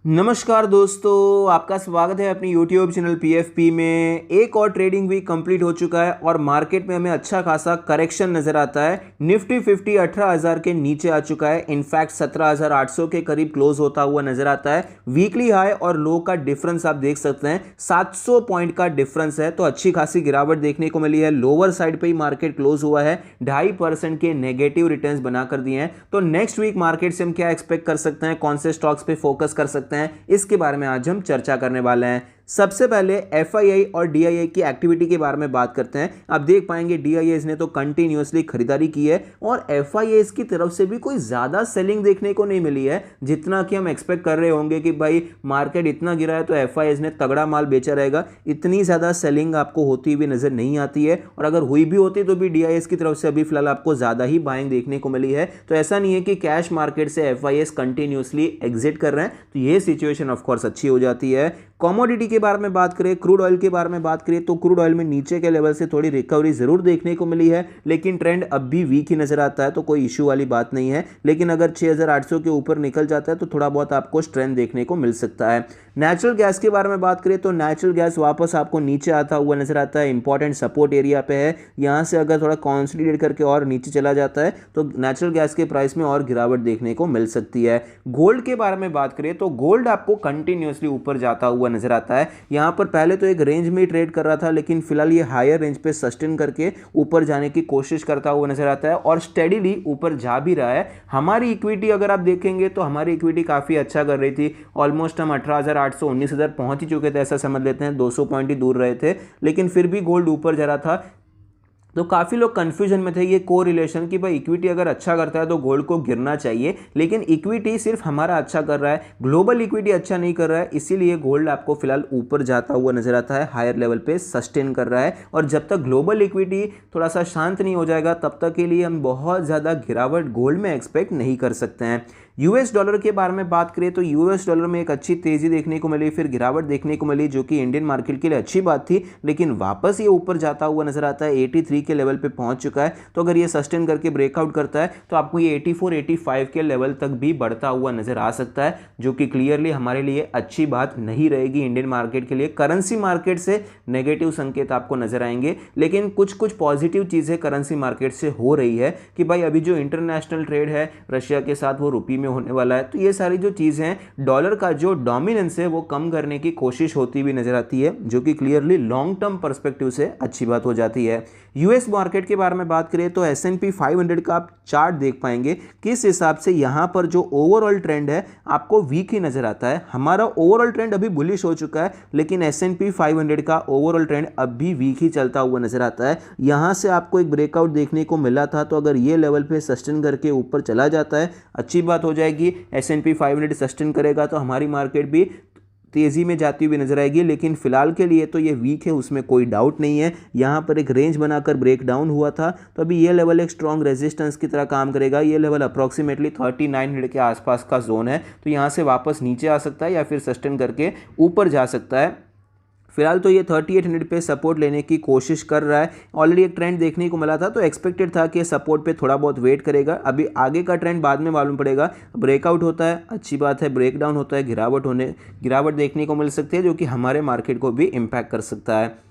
नमस्कार दोस्तों, आपका स्वागत है अपनी YouTube चैनल PFP में। एक और ट्रेडिंग वीक कंप्लीट हो चुका है और मार्केट में हमें अच्छा खासा करेक्शन नज़र आता है। निफ्टी 50 18,000 के नीचे आ चुका है। इनफैक्ट 17,800 के करीब क्लोज होता हुआ नजर आता है। वीकली हाई और लो का डिफरेंस आप देख सकते हैं, 700 पॉइंट का डिफरेंस है, तो अच्छी खासी गिरावट देखने को मिली है। लोअर साइड पर ही मार्केट क्लोज हुआ है, 2.5% के नेगेटिव रिटर्न्स बनाकर दिए हैं। तो नेक्स्ट वीक मार्केट से हम क्या एक्सपेक्ट कर सकते हैं, कौन से स्टॉक्स पे फोकस कर सकते हैं, इसके बारे में आज हम चर्चा करने वाले हैं। सबसे पहले एफआईआई और डीआईआई की एक्टिविटी के बारे में बात करते हैं। आप देख पाएंगे डीआईआई ने तो कंटिन्यूअसली खरीदारी की है और एफआईआई की तरफ से भी कोई ज्यादा सेलिंग देखने को नहीं मिली है, जितना कि हम एक्सपेक्ट कर रहे होंगे कि भाई मार्केट इतना गिरा है तो एफआईआई ने तगड़ा माल बेचा रहेगा। इतनी ज्यादा सेलिंग आपको होती हुई नजर नहीं आती है, और अगर हुई भी होती तो भी डीआईआई की तरफ से अभी फिलहाल आपको ज्यादा ही बाइंग देखने को मिली है। तो ऐसा नहीं है कि कैश मार्केट से एफआईआई कंटिन्यूअसली एग्जिट कर रहे हैं, तो ये सिचुएशन ऑफकोर्स अच्छी हो जाती है। कमोडिटी के बारे में बात करें, क्रूड ऑयल के बारे में बात करें, तो क्रूड ऑयल में नीचे के लेवल से थोड़ी रिकवरी जरूर देखने को मिली है, लेकिन ट्रेंड अब भी वीक ही नजर आता है, तो कोई इश्यू वाली बात नहीं है। लेकिन अगर 6,800 के ऊपर निकल जाता है तो थोड़ा बहुत आपको स्ट्रेंथ देखने को मिल सकता है। नेचुरल गैस के बारे में बात करें तो नेचुरल गैस वापस आपको नीचे आता हुआ नजर आता है, इंपॉर्टेंट सपोर्ट एरिया पे है। यहां से अगर थोड़ा कॉन्सोलिडेट करके और नीचे चला जाता है तो नेचुरल गैस के प्राइस में और गिरावट देखने को मिल सकती है। गोल्ड के बारे में बात करें तो गोल्ड आपको कंटिन्यूअसली ऊपर जाता हुआ नजर आता है। यहां पर पहले तो एक रेंज में ट्रेड कर रहा था, लेकिन फिलहाल ये हायर रेंज पे सस्टेन करके ऊपर जाने की कोशिश करता हुआ नजर आता है और स्टेडीली ऊपर जा भी रहा है। हमारी इक्विटी अगर आप देखेंगे तो हमारी इक्विटी काफी अच्छा कर रही थी। ऑलमोस्ट हम 18,800 19,000 पहुंच ही चुके थे, ऐसा समझ लेते हैं। 200 पॉइंट ही दूर रहे थे, लेकिन फिर भी गोल्ड ऊपर जा रहा था। तो काफ़ी लोग कंफ्यूजन में थे, ये को रिलेशन कि भाई इक्विटी अगर अच्छा करता है तो गोल्ड को गिरना चाहिए, लेकिन इक्विटी सिर्फ हमारा अच्छा कर रहा है, ग्लोबल इक्विटी अच्छा नहीं कर रहा है, इसीलिए गोल्ड आपको फिलहाल ऊपर जाता हुआ नजर आता है, हायर लेवल पे सस्टेन कर रहा है। और जब तक ग्लोबल इक्विटी थोड़ा सा शांत नहीं हो जाएगा तब तक के लिए हम बहुत ज़्यादा गिरावट गोल्ड में एक्सपेक्ट नहीं कर सकते हैं। यूएस डॉलर के बारे में बात करें तो यूएस डॉलर में एक अच्छी तेजी देखने को मिली, फिर गिरावट देखने को मिली, जो कि इंडियन मार्केट के लिए अच्छी बात थी, लेकिन वापस ये ऊपर जाता हुआ नजर आता है। 83 के लेवल पे पहुंच चुका है, तो अगर ये सस्टेन करके ब्रेकआउट करता है तो आपको ये 84 85 के लेवल तक भी बढ़ता हुआ नजर आ सकता है, जो कि क्लियरली हमारे लिए अच्छी बात नहीं रहेगी इंडियन मार्केट के लिए। करेंसी मार्केट से नेगेटिव संकेत आपको नजर आएंगे, लेकिन कुछ कुछ पॉजिटिव चीजें करेंसी मार्केट से हो रही है कि भाई अभी जो इंटरनेशनल ट्रेड है रशिया के साथ वो रुपये में होने वाला है, तो ये सारी जो चीजें हैं, डॉलर का जो डोमिनेंस है वो कम करने की कोशिश होती हुई नजर आती है, जो कि क्लियरली लॉन्ग टर्म पर्सपेक्टिव से अच्छी बात हो जाती है। यूएस मार्केट के बारे में बात करें तो S&P 500 का आप चार्ट देख पाएंगे, किस हिसाब से यहां पर जो ओवरऑल ट्रेंड है आपको वीक ही नजर आता है। हमारा ओवरऑल ट्रेंड अभी बुलिश हो चुका है, लेकिन S&P 500 का ओवरऑल ट्रेंड अब भी वीक ही चलता हुआ नजर आता है। यहां से आपको एक ब्रेकआउट देखने को मिला था, तो अगर ये लेवल पे सस्टेन करके ऊपर चला जाता है अच्छी बात हो जाएगी। S&P 500 सस्टेन करेगा तो हमारी मार्केट भी तेजी में जाती हुई नजर आएगी, लेकिन फिलहाल के लिए तो ये वीक है, उसमें कोई डाउट नहीं है। यहां पर एक रेंज बनाकर ब्रेक डाउन हुआ था, तो अभी ये लेवल एक स्ट्रॉन्ग रेजिस्टेंस की तरह काम करेगा। ये लेवल अप्रॉक्सीमेटली 3900 के आसपास का जोन है, तो यहां से वापस नीचे आ सकता है या फिर सस्टेन करके ऊपर जा सकता है। फिलहाल तो ये 3800 पे सपोर्ट लेने की कोशिश कर रहा है। ऑलरेडी एक ट्रेंड देखने को मिला था, तो एक्सपेक्टेड था कि ये सपोर्ट पे थोड़ा बहुत वेट करेगा। अभी आगे का ट्रेंड बाद में मालूम पड़ेगा। ब्रेकआउट होता है अच्छी बात है, ब्रेकडाउन होता है गिरावट देखने को मिल सकती है, जो कि हमारे मार्केट को भी इम्पैक्ट कर सकता है।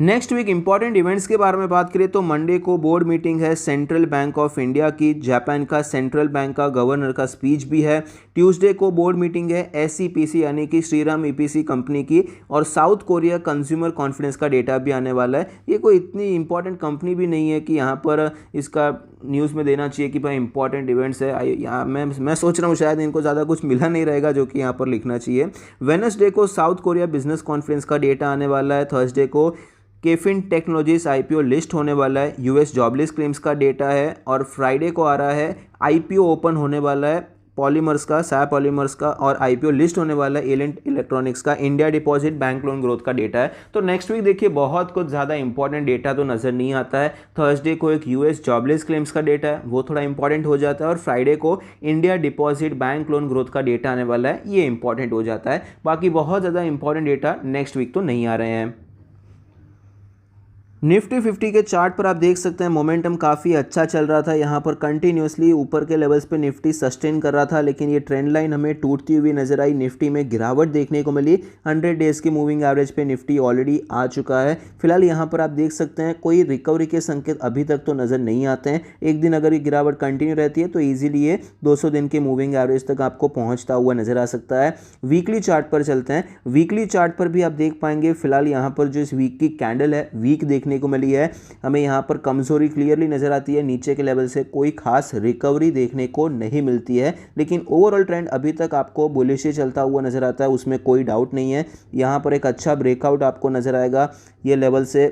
नेक्स्ट वीक इंपॉर्टेंट इवेंट्स के बारे में बात करें तो मंडे को बोर्ड मीटिंग है सेंट्रल बैंक ऑफ इंडिया की, जापान का सेंट्रल बैंक का गवर्नर का स्पीच भी है। ट्यूसडे को बोर्ड मीटिंग है SEPC यानी कि श्रीराम EPC कंपनी की, और साउथ कोरिया कंज्यूमर कॉन्फिडेंस का डेटा भी आने वाला है। ये कोई इतनी इंपॉर्टेंट कंपनी भी नहीं है कि यहाँ पर इसका न्यूज़ में देना चाहिए कि भाई इंपॉर्टेंट इवेंट्स है। यहाँ मैं सोच रहा हूँ शायद इनको ज़्यादा कुछ मिला नहीं रहेगा जो कि यहाँ पर लिखना चाहिए। वेडनेसडे को साउथ कोरिया बिजनेस कॉन्फ्रेंस का डेटा आने वाला है। थर्सडे को केफिन टेक्नोलॉजीज IPO लिस्ट होने वाला है, US जॉबलेस क्लेम्स का डेटा है, और फ्राइडे को आ रहा है IPO ओपन होने वाला है पॉलीमर्स का, साया पॉलीमर्स का, और IPO लिस्ट होने वाला है एलेंट इलेक्ट्रॉनिक्स का। India deposit bank loan growth का डेटा है। तो नेक्स्ट वीक देखिए बहुत कुछ ज़्यादा इंपॉर्टेंट डेटा तो नज़र नहीं आता है। थर्सडे को एक US जॉबलेस क्लेम्स का डेटा है, वो थोड़ा इंपॉर्टेंट हो जाता है, और फ्राइडे को India deposit bank loan growth का डेटा आने वाला है, ये इंपॉर्टेंट हो जाता है। बाकी बहुत ज़्यादा इंपॉर्टेंट डेटा नेक्स्ट वीक तो नहीं आ रहे हैं। निफ्टी 50 के चार्ट पर आप देख सकते हैं मोमेंटम काफ़ी अच्छा चल रहा था। यहाँ पर कंटिन्यूसली ऊपर के लेवल्स पे निफ्टी सस्टेन कर रहा था, लेकिन ये ट्रेंड लाइन हमें टूटती हुई नजर आई। निफ्टी में गिरावट देखने को मिली। 100 डेज की मूविंग एवरेज पे निफ्टी ऑलरेडी आ चुका है। फिलहाल यहाँ पर आप देख सकते हैं कोई रिकवरी के संकेत अभी तक तो नज़र नहीं आते हैं। एक दिन अगर ये गिरावट कंटिन्यू रहती है तो ईजिली ये 200 दिन के मूविंग एवरेज तक आपको पहुँचता हुआ नजर आ सकता है। वीकली चार्ट पर चलते हैं। वीकली चार्ट पर भी आप देख पाएंगे फिलहाल यहाँ पर जो इस वीक की कैंडल है वीक देखने को मिली है। हमें यहां पर कमजोरी क्लियरली नजर आती है। नीचे के लेवल से कोई खास रिकवरी देखने को नहीं मिलती है, लेकिन ओवरऑल ट्रेंड अभी तक आपको बुलिश ही चलता हुआ नजर आता है, उसमें कोई डाउट नहीं है। यहां पर एक अच्छा ब्रेकआउट आपको नजर आएगा। ये लेवल से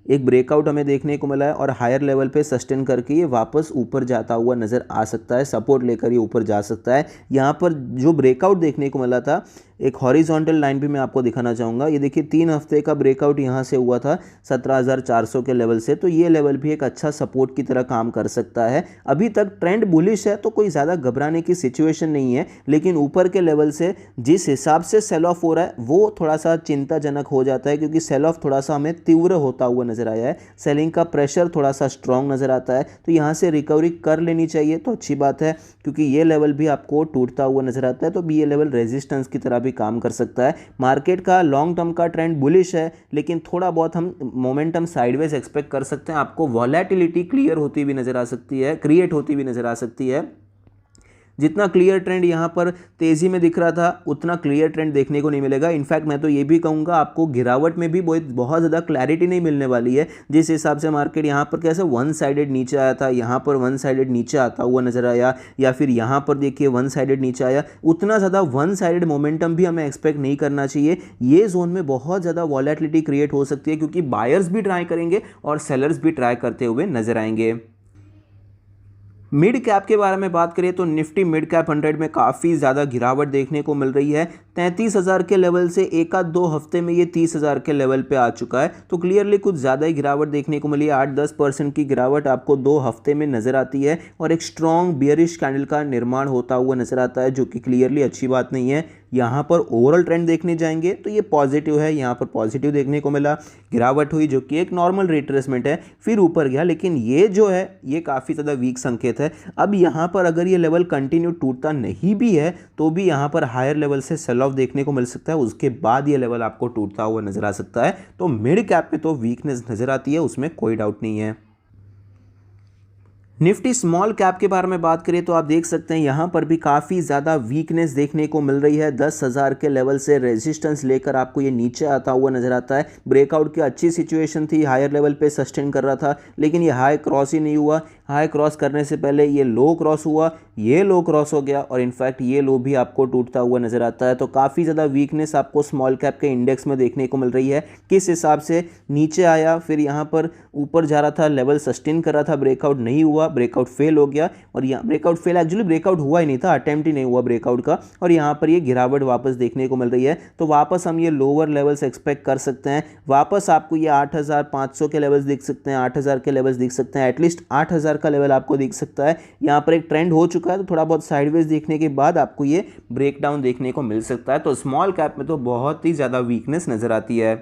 एक ब्रेकआउट हमें देखने को मिला है और हायर लेवल पे सस्टेन करके ये वापस ऊपर जाता हुआ नज़र आ सकता है। सपोर्ट लेकर ये ऊपर जा सकता है। यहाँ पर जो ब्रेकआउट देखने को मिला था एक हॉरिजॉन्टल लाइन भी मैं आपको दिखाना चाहूँगा। ये देखिए 3 हफ्ते का ब्रेकआउट यहाँ से हुआ था 17,400 के लेवल से, तो ये लेवल भी एक अच्छा सपोर्ट की तरह काम कर सकता है। अभी तक ट्रेंड बुलिश है तो कोई ज़्यादा घबराने की सिचुएशन नहीं है, लेकिन ऊपर के लेवल से जिस हिसाब से सेल ऑफ हो रहा है वो थोड़ा सा चिंताजनक हो जाता है, क्योंकि सेल ऑफ थोड़ा सा हमें तीव्र होता हुआ नजर आया है। सेलिंग का प्रेशर थोड़ा सा स्ट्रॉन्ग नजर आता है, तो यहाँ से रिकवरी कर लेनी चाहिए तो अच्छी बात है, क्योंकि ये लेवल भी आपको टूटता हुआ नजर आता है तो भी ये लेवल रेजिस्टेंस की तरह भी काम कर सकता है। मार्केट का लॉन्ग टर्म का ट्रेंड बुलिश है, लेकिन थोड़ा बहुत हम मोमेंटम साइडवेज एक्सपेक्ट कर सकते हैं। आपको वॉलेटिलिटी क्लियर होती हुई नजर आ सकती है, क्रिएट होती हुई नजर आ सकती है। जितना क्लियर ट्रेंड यहाँ पर तेज़ी में दिख रहा था उतना क्लियर ट्रेंड देखने को नहीं मिलेगा। इनफैक्ट मैं तो ये भी कहूँगा आपको गिरावट में भी बहुत ज़्यादा क्लैरिटी नहीं मिलने वाली है। जिस हिसाब से मार्केट यहाँ पर कैसे वन साइडेड नीचे आया था, यहाँ पर वन साइडेड नीचे आता हुआ नजर आया, या फिर यहाँ पर देखिए वन साइडेड नीचे आया, उतना ज़्यादा वन साइडेड मोमेंटम भी हमें एक्सपेक्ट नहीं करना चाहिए। ये जोन में बहुत ज़्यादा वॉलेटिलिटी क्रिएट हो सकती है, क्योंकि बायर्स भी ट्राई करेंगे और सेलर्स भी ट्राई करते हुए नजर आएंगे। मिड कैप के बारे में बात करें तो निफ्टी मिड कैप 100 में काफ़ी ज़्यादा गिरावट देखने को मिल रही है। 33,000 के लेवल से एक आध 2 हफ्ते में ये 30,000 के लेवल पे आ चुका है, तो क्लियरली कुछ ज़्यादा ही गिरावट देखने को मिली है। 8-10% की गिरावट आपको 2 हफ्ते में नज़र आती है और एक स्ट्रॉन्ग बियरिश कैंडल का निर्माण होता हुआ नज़र आता है, जो कि क्लियरली अच्छी बात नहीं है। यहाँ पर ओवरऑल ट्रेंड देखने जाएंगे तो ये पॉजिटिव है। यहाँ पर पॉजिटिव देखने को मिला, गिरावट हुई जो कि एक नॉर्मल रिट्रेसमेंट है, फिर ऊपर गया, लेकिन ये जो है ये काफ़ी ज़्यादा वीक संकेत है। अब यहाँ पर अगर ये लेवल कंटिन्यू टूटता नहीं भी है तो भी यहाँ पर हायर लेवल से सेल ऑफ देखने को मिल सकता है, उसके बाद ये लेवल आपको टूटता हुआ नजर आ सकता है। तो मिड कैप में तो वीकनेस नजर आती है, उसमें कोई डाउट नहीं है। निफ्टी स्मॉल कैप के बारे में बात करें तो आप देख सकते हैं यहाँ पर भी काफ़ी ज़्यादा वीकनेस देखने को मिल रही है। 10,000 के लेवल से रेजिस्टेंस लेकर आपको ये नीचे आता हुआ नजर आता है। ब्रेकआउट की अच्छी सिचुएशन थी, हायर लेवल पे सस्टेन कर रहा था, लेकिन ये हाई क्रॉस ही नहीं हुआ। हाई क्रॉस करने से पहले ये लो क्रॉस हुआ, ये लो क्रॉस हो गया और इनफैक्ट ये लो भी आपको टूटता हुआ नजर आता है। तो काफ़ी ज़्यादा वीकनेस आपको स्मॉल कैप के इंडेक्स में देखने को मिल रही है। किस हिसाब से नीचे आया, फिर यहाँ पर ऊपर जा रहा था, लेवल सस्टेन कर रहा था, ब्रेकआउट नहीं हुआ, ब्रेकआउट फेल हो गया, और यहाँ ब्रेकआउट फेल, एक्चुअली ब्रेकआउट हुआ ही नहीं था, अटेम्प्ट ही नहीं हुआ ब्रेकआउट का, और यहाँ पर ये गिरावट वापस देखने को मिल रही है। तो वापस हम ये लोअर लेवल्स एक्सपेक्ट कर सकते हैं। वापस आपको ये 8,500 के लेवल्स दिख सकते हैं, 8,000 के लेवल्स दिख सकते हैं, एटलीस्ट 8,000 का लेवल आपको दिख सकता है। यहाँ पर एक ट्रेंड हो चुका है, तो थोड़ा बहुत साइडवेज देखने के बाद आपको ये ब्रेकडाउन देखने को मिल सकता है। तो स्मॉल कैप में तो बहुत ही ज़्यादा वीकनेस नज़र आती है।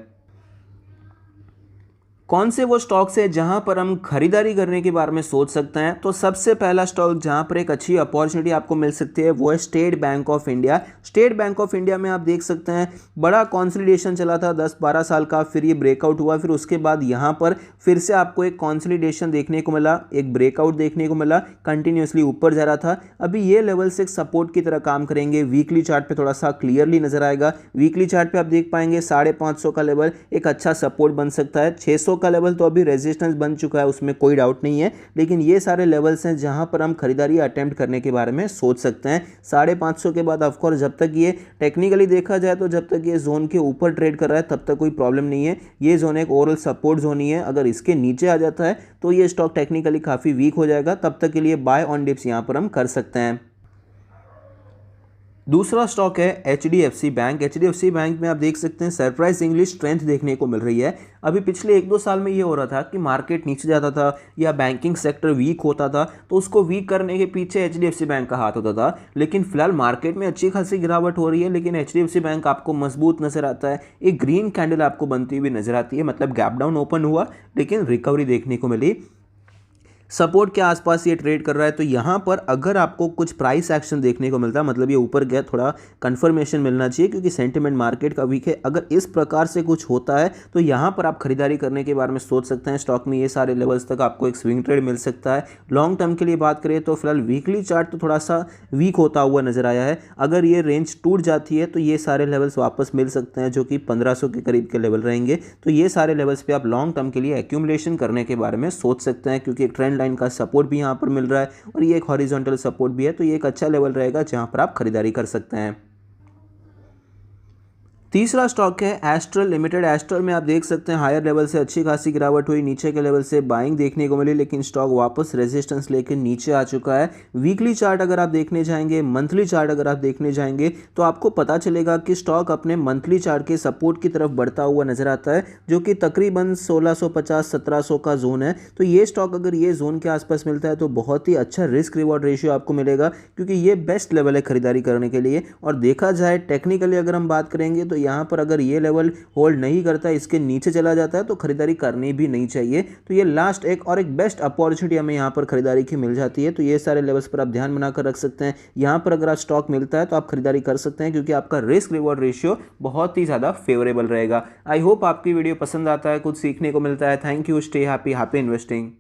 कौन से वो स्टॉक्स है जहां पर हम खरीदारी करने के बारे में सोच सकते हैं? तो सबसे पहला स्टॉक जहां पर एक अच्छी अपॉर्चुनिटी आपको मिल सकती है वो है state bank of India. State bank of India में आप देख सकते हैं बड़ा कंसोलिडेशन चला था 10-12 साल का, फिर ये ब्रेकआउट हुआ, फिर उसके बाद यहां पर फिर से आपको एक कंसोलिडेशन देखने को मिला, एक ब्रेकआउट देखने को मिला, कंटिन्यूसली ऊपर जा रहा था। अभी ये लेवल्स एक सपोर्ट की तरह काम करेंगे। वीकली चार्ट पे थोड़ा सा क्लियरली नजर आएगा। वीकली चार्ट पे आप देख पाएंगे 550 का लेवल एक अच्छा सपोर्ट बन सकता है। 600 का लेवल तो अभी रेजिस्टेंस बन चुका है, उसमें कोई डाउट नहीं है, लेकिन ये सारे लेवल्स हैं जहां पर हम खरीदारी अटेम्प्ट करने के बारे में सोच सकते हैं। 550 के बाद ऑफकोर्स जब तक ये टेक्निकली देखा जाए तो जब तक ये जोन के ऊपर ट्रेड कर रहा है तब तक कोई प्रॉब्लम नहीं है। ये जोन एक ओवरऑल सपोर्ट जोन ही है, अगर इसके नीचे आ जाता है तो ये स्टॉक टेक्निकली काफ़ी वीक हो जाएगा, तब तक के लिए बाय ऑन डिप्स यहाँ पर हम कर सकते हैं। दूसरा स्टॉक है HDFC बैंक। HDFC बैंक में आप देख सकते हैं सरप्राइजिंगली स्ट्रेंथ देखने को मिल रही है। अभी पिछले 1-2 साल में ये हो रहा था कि मार्केट नीचे जाता था या बैंकिंग सेक्टर वीक होता था, तो उसको वीक करने के पीछे HDFC बैंक का हाथ होता था। लेकिन फिलहाल मार्केट में अच्छी खासी गिरावट हो रही है, लेकिन HDFC बैंक आपको मजबूत नजर आता है। एक ग्रीन कैंडल आपको बनती हुई नजर आती है, मतलब गैप डाउन ओपन हुआ लेकिन रिकवरी देखने को मिली। सपोर्ट के आसपास ये ट्रेड कर रहा है, तो यहाँ पर अगर आपको कुछ प्राइस एक्शन देखने को मिलता है, मतलब ये ऊपर गया, थोड़ा कंफर्मेशन मिलना चाहिए क्योंकि सेंटिमेंट मार्केट का वीक है। अगर इस प्रकार से कुछ होता है तो यहाँ पर आप खरीदारी करने के बारे में सोच सकते हैं। स्टॉक में ये सारे लेवल्स तक आपको एक स्विंग ट्रेड मिल सकता है। लॉन्ग टर्म के लिए बात करें तो फिलहाल वीकली चार्ट तो थोड़ा सा वीक होता हुआ नजर आया है। अगर ये रेंज टूट जाती है तो ये सारे लेवल्स वापस मिल सकते हैं, जो कि 1500 के करीब के लेवल रहेंगे। तो ये सारे लेवल्स पे आप लॉन्ग टर्म के लिए एक्यूमुलेशन करने के बारे में सोच सकते हैं, क्योंकि एक ट्रेंड लाइन का सपोर्ट भी यहाँ पर मिल रहा है और ये एक हॉरिजॉन्टल सपोर्ट भी है। तो ये एक अच्छा लेवल रहेगा जहां पर आप खरीदारी कर सकते हैं। तीसरा स्टॉक है एस्ट्रल लिमिटेड। एस्ट्रल में आप देख सकते हैं हायर लेवल से अच्छी खासी गिरावट हुई, नीचे के लेवल से बाइंग देखने को मिली, लेकिन स्टॉक वापस रेजिस्टेंस लेकर नीचे आ चुका है। वीकली चार्ट अगर आप देखने जाएंगे, मंथली चार्ट अगर आप देखने जाएंगे, तो आपको पता चलेगा कि स्टॉक अपने मंथली चार्ट के सपोर्ट की तरफ बढ़ता हुआ नजर आता है, जो कि तकरीबन 1650-1700 का जोन है। तो ये स्टॉक अगर ये जोन के आसपास मिलता है तो बहुत ही अच्छा रिस्क रिवॉर्ड रेशियो आपको मिलेगा, क्योंकि ये बेस्ट लेवल है खरीदारी करने के लिए। और देखा जाए टेक्निकली अगर हम बात करेंगे तो यहाँ पर अगर ये लेवल होल्ड नहीं करता, इसके नीचे चला जाता है, तो खरीदारी करनी भी नहीं चाहिए। तो ये लास्ट एक बेस्ट अपॉर्चुनिटी हमें यहाँ पर खरीदारी की मिल जाती है। तो ये सारे लेवल्स पर आप ध्यान बनाकर रख सकते हैं। यहाँ पर अगर आप स्टॉक मिलता है तो आप खरीदारी कर सकते हैं, क्योंकि आपका रिस्क रिवॉर्ड रेशियो बहुत ही ज़्यादा फेवरेबल रहेगा। आई होप आपकी वीडियो पसंद आता है, कुछ सीखने को मिलता है। Thank you, stay happy, happy investing.